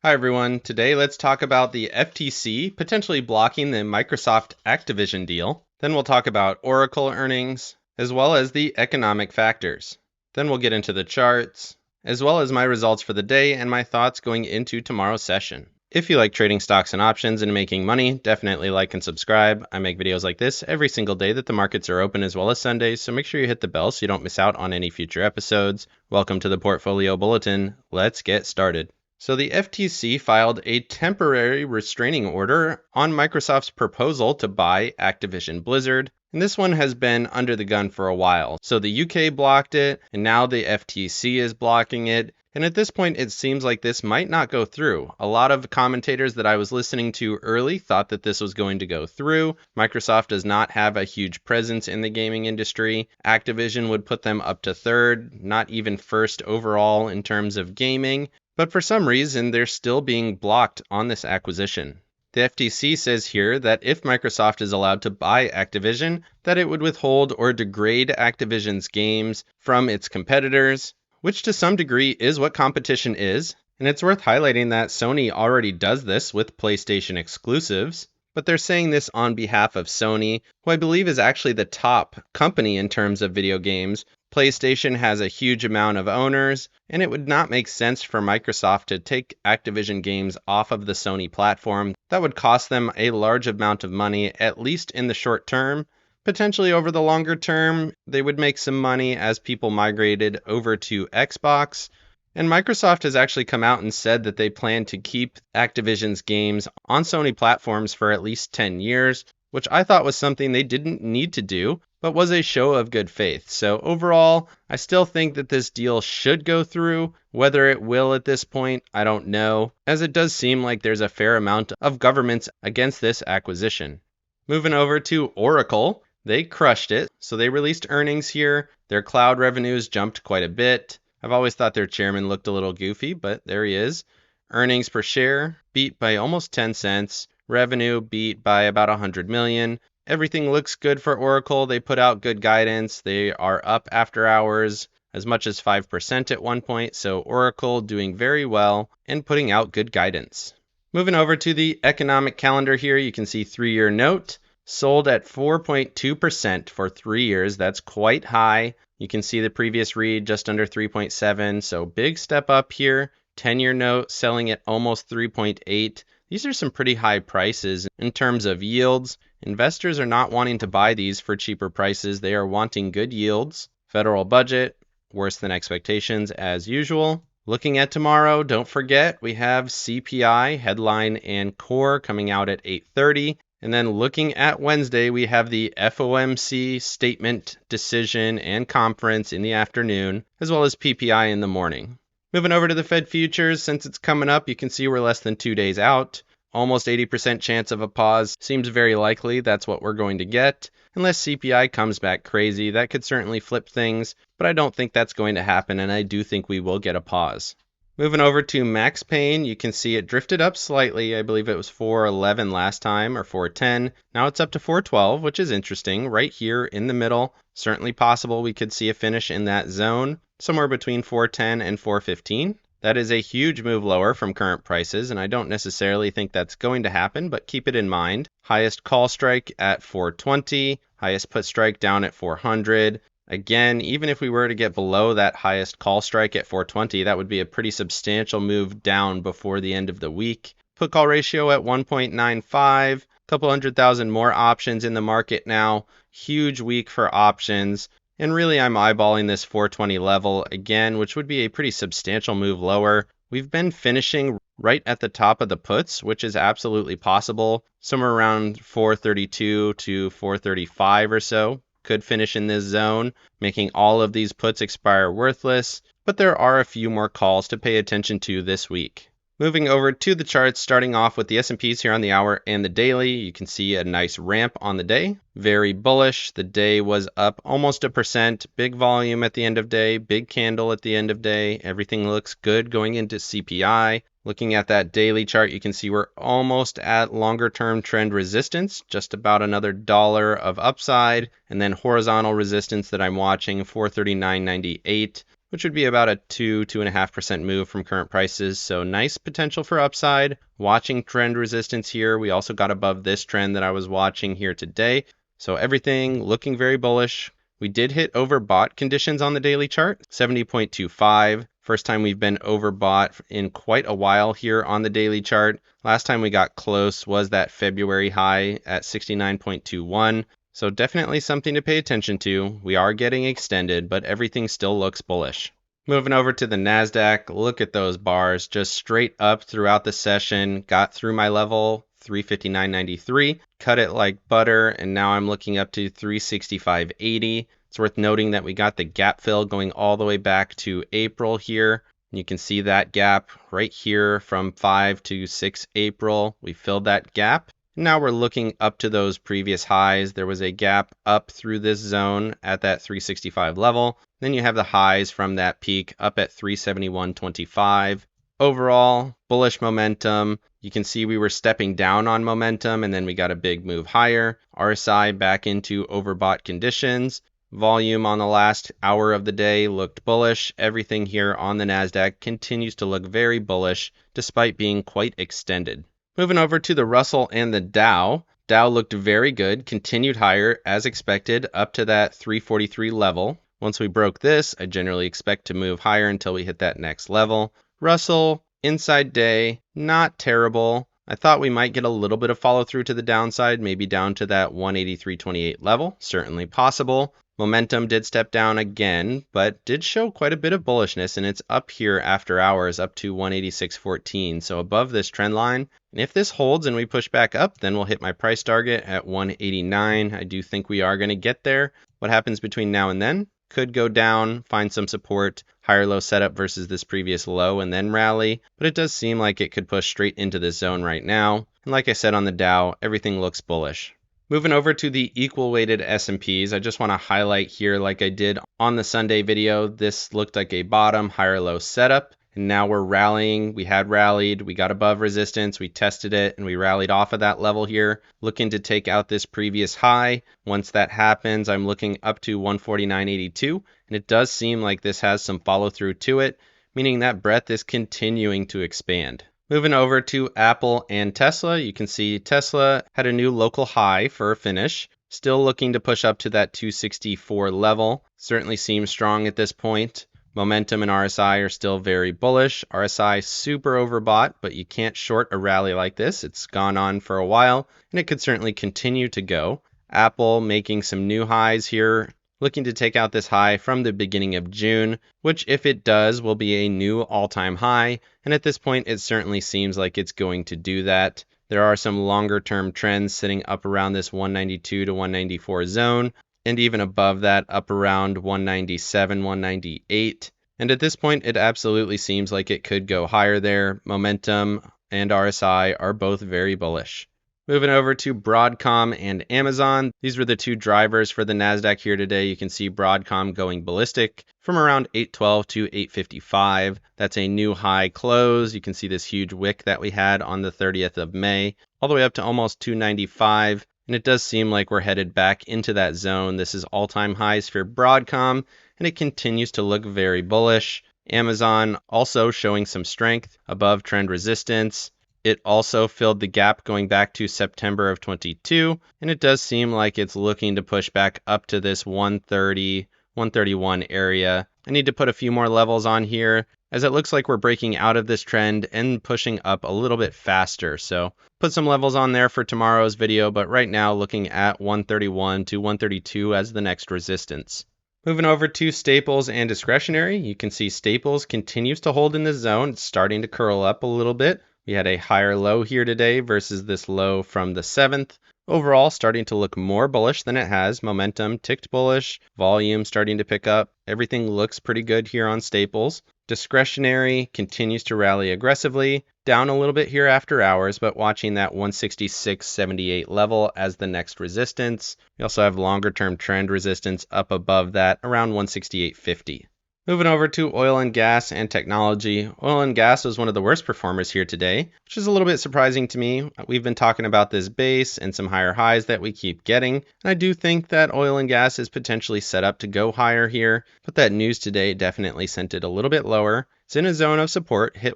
Hi everyone, today let's talk about the FTC potentially blocking the Microsoft Activision deal. Then we'll talk about Oracle earnings, as well as the economic factors. Then we'll get into the charts, as well as my results for the day and my thoughts going into tomorrow's session. If you like trading stocks and options and making money, definitely like and subscribe. I make videos like this every single day that the markets are open as well as Sundays, so make sure you hit the bell so you don't miss out on any future episodes. Welcome to the Portfolio Bulletin. Let's get started. So the FTC filed a temporary restraining order on Microsoft's proposal to buy Activision Blizzard. And this one has been under the gun for a while. So the UK blocked it, and now the FTC is blocking it. And at this point, it seems like this might not go through. A lot of commentators that I was listening to early thought that this was going to go through. Microsoft does not have a huge presence in the gaming industry. Activision would put them up to third, not even first overall in terms of gaming. But for some reason, they're still being blocked on this acquisition. The FTC says here that if Microsoft is allowed to buy Activision, that it would withhold or degrade Activision's games from its competitors, which to some degree is what competition is. And it's worth highlighting that Sony already does this with PlayStation exclusives. But they're saying this on behalf of Sony, who I believe is actually the top company in terms of video games. PlayStation has a huge amount of owners, and it would not make sense for Microsoft to take Activision games off of the Sony platform. That would cost them a large amount of money, at least in the short term. Potentially over the longer term, they would make some money as people migrated over to Xbox. And Microsoft has actually come out and said that they plan to keep Activision's games on Sony platforms for at least 10 years, which I thought was something they didn't need to do, but was a show of good faith. So overall, I still think that this deal should go through. Whether it will at this point, I don't know, as it does seem like there's a fair amount of governments against this acquisition. Moving over to Oracle, they crushed it. So they released earnings here. Their cloud revenues jumped quite a bit. I've always thought their chairman looked a little goofy, but there he is. Earnings per share beat by almost 10 cents. Revenue beat by about 100 million. Everything looks good for Oracle. They put out good guidance. They are up after hours as much as 5% at one point. So Oracle doing very well and putting out good guidance. Moving over to the economic calendar here, you can see 3-year note sold at 4.2% for 3 years. That's quite high. You can see the previous read just under 3.7. So big step up here. 10-year note selling at almost 3.8. These are some pretty high prices in terms of yields. Investors are not wanting to buy these for cheaper prices. They are wanting good yields. Federal budget, worse than expectations as usual. Looking at tomorrow, don't forget we have CPI, headline and core coming out at 8:30. And then looking at Wednesday, we have the FOMC statement, decision, and conference in the afternoon, as well as PPI in the morning. Moving over to the Fed futures, since it's coming up, you can see we're less than 2 days out. Almost 80% chance of a pause seems very likely. That's what we're going to get. Unless CPI comes back crazy, that could certainly flip things, but I don't think that's going to happen, and I do think we will get a pause. Moving over to Max Pain, you can see it drifted up slightly. I believe it was 411 last time, or 410. Now it's up to 412, which is interesting, right here in the middle. Certainly possible we could see a finish in that zone, somewhere between 410 and 415. That is a huge move lower from current prices, and I don't necessarily think that's going to happen, but keep it in mind. Highest call strike at 420, highest put strike down at 400. Again, even if we were to get below that highest call strike at 420, that would be a pretty substantial move down before the end of the week. Put call ratio at 1.95, couple 100,000 more options in the market now. Huge week for options. And really, I'm eyeballing this 420 level again, which would be a pretty substantial move lower. We've been finishing right at the top of the puts, which is absolutely possible. Somewhere around 432 to 435 or so. Could finish in this zone, making all of these puts expire worthless. But there are a few more calls to pay attention to this week. Moving over to the charts, starting off with the S&Ps here on the hour and the daily, you can see a nice ramp on the day. Very bullish. The day was up almost 1%. Big volume at the end of day, big candle at the end of day. Everything looks good going into CPI. Looking at that daily chart, you can see we're almost at longer term trend resistance, just about another $1 of upside. And then horizontal resistance that I'm watching, 439.98. which would be about a 2.5% move from current prices. So nice potential for upside. Watching trend resistance here. We also got above this trend that I was watching here today. So everything looking very bullish. We did hit overbought conditions on the daily chart, 70.25. First time we've been overbought in quite a while here on the daily chart. Last time we got close was that February high at 69.21. So definitely something to pay attention to. We are getting extended, but everything still looks bullish. Moving over to the NASDAQ, look at those bars, just straight up throughout the session. Got through my level, 359.93, cut it like butter, and now I'm looking up to 365.80. It's worth noting that we got the gap fill going all the way back to April here. You can see that gap right here from 5 to 6 April. We filled that gap. Now we're looking up to those previous highs. There was a gap up through this zone at that 365 level. Then you have the highs from that peak up at 371.25. Overall, bullish momentum. You can see we were stepping down on momentum and then we got a big move higher. RSI back into overbought conditions. Volume on the last hour of the day looked bullish. Everything here on the NASDAQ continues to look very bullish despite being quite extended. Moving over to the Russell and the Dow. Dow looked very good, continued higher as expected up to that 343 level. Once we broke this, I generally expect to move higher until we hit that next level. Russell, inside day, not terrible. I thought we might get a little bit of follow through to the downside, maybe down to that 183.28 level, certainly possible. Momentum did step down again, but did show quite a bit of bullishness, and it's up here after hours, up to 186.14, so above this trend line. And if this holds and we push back up, then we'll hit my price target at 189. I do think we are going to get there. What happens between now and then? Could go down, find some support, higher low setup versus this previous low, and then rally. But it does seem like it could push straight into this zone right now. And like I said on the Dow, everything looks bullish. Moving over to the equal weighted S&Ps, I just want to highlight here like I did on the Sunday video, this looked like a bottom higher low setup. And now we're rallying. We had rallied, we got above resistance, we tested it, and we rallied off of that level here, looking to take out this previous high. Once that happens, I'm looking up to 149.82, and it does seem like this has some follow through to it, meaning that breadth is continuing to expand. Moving over to Apple and Tesla, you can see Tesla had a new local high for a finish. Still looking to push up to that 264 level. Certainly seems strong at this point. Momentum and RSI are still very bullish. RSI super overbought, but you can't short a rally like this. It's gone on for a while, and it could certainly continue to go. Apple making some new highs here, looking to take out this high from the beginning of June, which if it does will be a new all-time high. And at this point, it certainly seems like it's going to do that. There are some longer term trends sitting up around this 192 to 194 zone, and even above that up around 197, 198. And at this point, it absolutely seems like it could go higher there. Momentum and RSI are both very bullish. Moving over to Broadcom and Amazon. These were the two drivers for the NASDAQ here today. You can see Broadcom going ballistic from around 812 to 855. That's a new high close. You can see this huge wick that we had on the 30th of May, all the way up to almost 295. And it does seem like we're headed back into that zone. This is all-time highs for Broadcom, and it continues to look very bullish. Amazon also showing some strength above trend resistance. It also filled the gap going back to September of 22, and it does seem like it's looking to push back up to this 130, 131 area. I need to put a few more levels on here, as it looks like we're breaking out of this trend and pushing up a little bit faster. So put some levels on there for tomorrow's video, but right now looking at 131 to 132 as the next resistance. Moving over to staples and discretionary, you can see staples continues to hold in this zone. It's starting to curl up a little bit. We had a higher low here today versus this low from the 7th. Overall, starting to look more bullish than it has. Momentum ticked bullish, volume starting to pick up. Everything looks pretty good here on staples. Discretionary continues to rally aggressively, down a little bit here after hours, but watching that 166.78 level as the next resistance. We also have longer term trend resistance up above that around 168.50. Moving over to oil and gas and technology. Oil and gas was one of the worst performers here today, which is a little bit surprising to me. We've been talking about this base and some higher highs that we keep getting. And I do think that oil and gas is potentially set up to go higher here, but that news today definitely sent it a little bit lower. It's in a zone of support, hit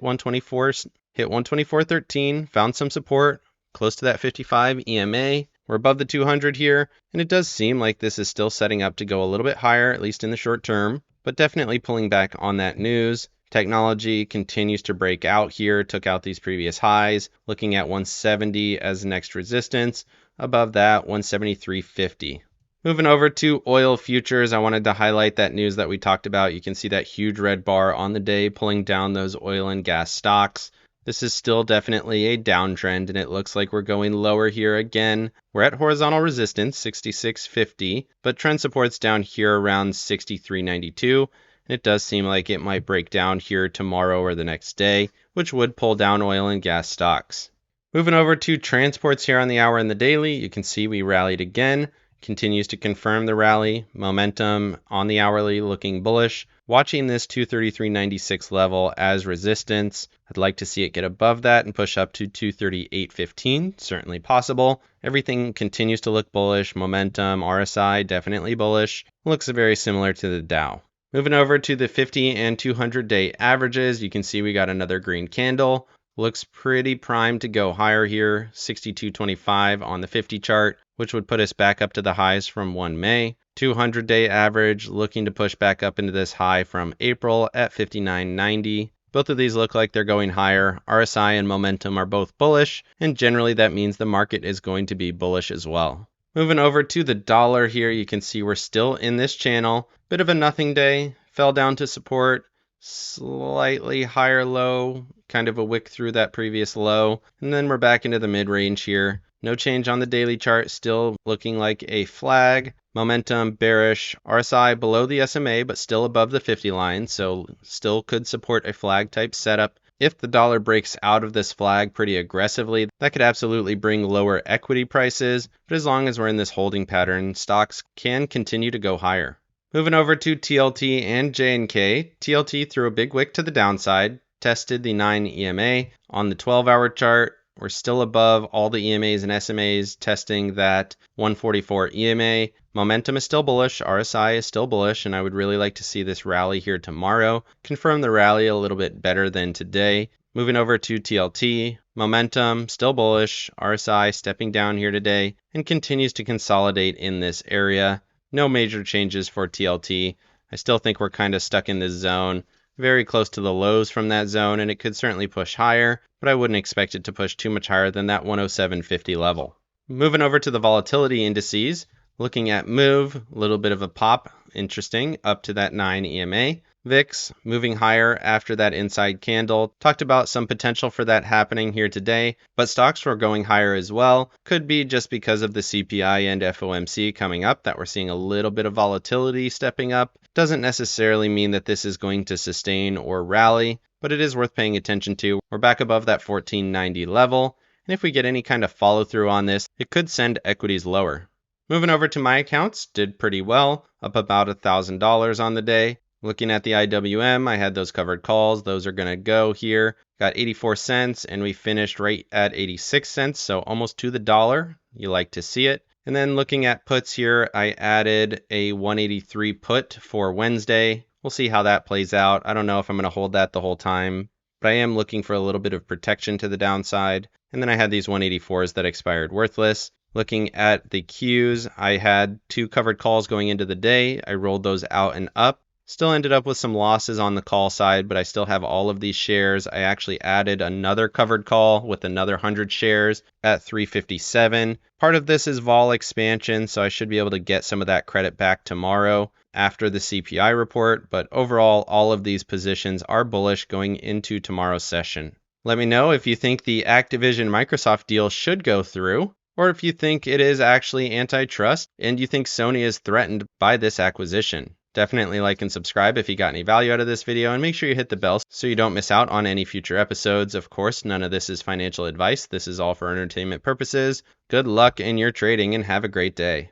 124.13, found some support close to that 55 EMA. We're above the 200 here, and it does seem like this is still setting up to go a little bit higher, at least in the short term, but definitely pulling back on that news. Technology continues to break out here, took out these previous highs, looking at 170 as next resistance. Above that, 173.50. Moving over to oil futures, I wanted to highlight that news that we talked about. You can see that huge red bar on the day pulling down those oil and gas stocks. This is still definitely a downtrend, and it looks like we're going lower here again. We're at horizontal resistance, 66.50, but trend support's down here around 63.92, and it does seem like it might break down here tomorrow or the next day, which would pull down oil and gas stocks. Moving over to transports here on the hour and the daily, you can see we rallied again. Continues to confirm the rally. Momentum on the hourly looking bullish. Watching this 233.96 level as resistance. I'd like to see it get above that and push up to 238.15. Certainly possible. Everything continues to look bullish. Momentum, RSI, definitely bullish. Looks very similar to the Dow. Moving over to the 50 and 200 day averages, you can see we got another green candle. Looks pretty primed to go higher here, 62.25 on the 50 chart, which would put us back up to the highs from 1 May. 200-day average looking to push back up into this high from April at 59.90. Both of these look like they're going higher. RSI and momentum are both bullish, and generally that means the market is going to be bullish as well. Moving over to the dollar here, you can see we're still in this channel. Bit of a nothing day, fell down to support. Slightly higher low, kind of a wick through that previous low, and then we're back into the mid-range here. No change on the daily chart, still looking like a flag. Momentum bearish, RSI below the SMA, but still above the 50 line, so still could support a flag type setup. If the dollar breaks out of this flag pretty aggressively, that could absolutely bring lower equity prices, but as long as we're in this holding pattern, stocks can continue to go higher. Moving over to TLT and JNK, TLT threw a big wick to the downside, tested the 9 EMA. On the 12-hour chart, we're still above all the EMAs and SMAs, testing that 144 EMA. Momentum is still bullish, RSI is still bullish, and I would really like to see this rally here tomorrow. Confirm the rally a little bit better than today. Moving over to TLT, momentum still bullish, RSI stepping down here today, and continues to consolidate in this area. No major changes for TLT. I still think we're kind of stuck in this zone, very close to the lows from that zone, and it could certainly push higher, but I wouldn't expect it to push too much higher than that 107.50 level. Moving over to the volatility indices, looking at MOVE, a little bit of a pop, interesting, up to that 9 EMA. VIX moving higher after that inside candle. Talked about some potential for that happening here today, but stocks were going higher as well. Could be just because of the CPI and FOMC coming up that we're seeing a little bit of volatility stepping up. Doesn't necessarily mean that this is going to sustain or rally, but it is worth paying attention to. We're back above that 1490 level, and if we get any kind of follow through on this, it could send equities lower. Moving over to my accounts, did pretty well, up about $1,000 on the day. Looking at the IWM, I had those covered calls. Those are going to go here. Got 84 cents, and we finished right at 86 cents, so almost to the dollar. You like to see it. And then looking at puts here, I added a 183 put for Wednesday. We'll see how that plays out. I don't know if I'm going to hold that the whole time, but I am looking for a little bit of protection to the downside. And then I had these 184s that expired worthless. Looking at the Qs, I had 2 covered calls going into the day. I rolled those out and up. Still ended up with some losses on the call side, but I still have all of these shares. I actually added another covered call with another 100 shares at 357. Part of this is vol expansion, so I should be able to get some of that credit back tomorrow after the CPI report, but overall, all of these positions are bullish going into tomorrow's session. Let me know if you think the Activision Microsoft deal should go through, or if you think it is actually antitrust and you think Sony is threatened by this acquisition. Definitely like and subscribe if you got any value out of this video, and make sure you hit the bell so you don't miss out on any future episodes. Of course, none of this is financial advice. This is all for entertainment purposes. Good luck in your trading and have a great day.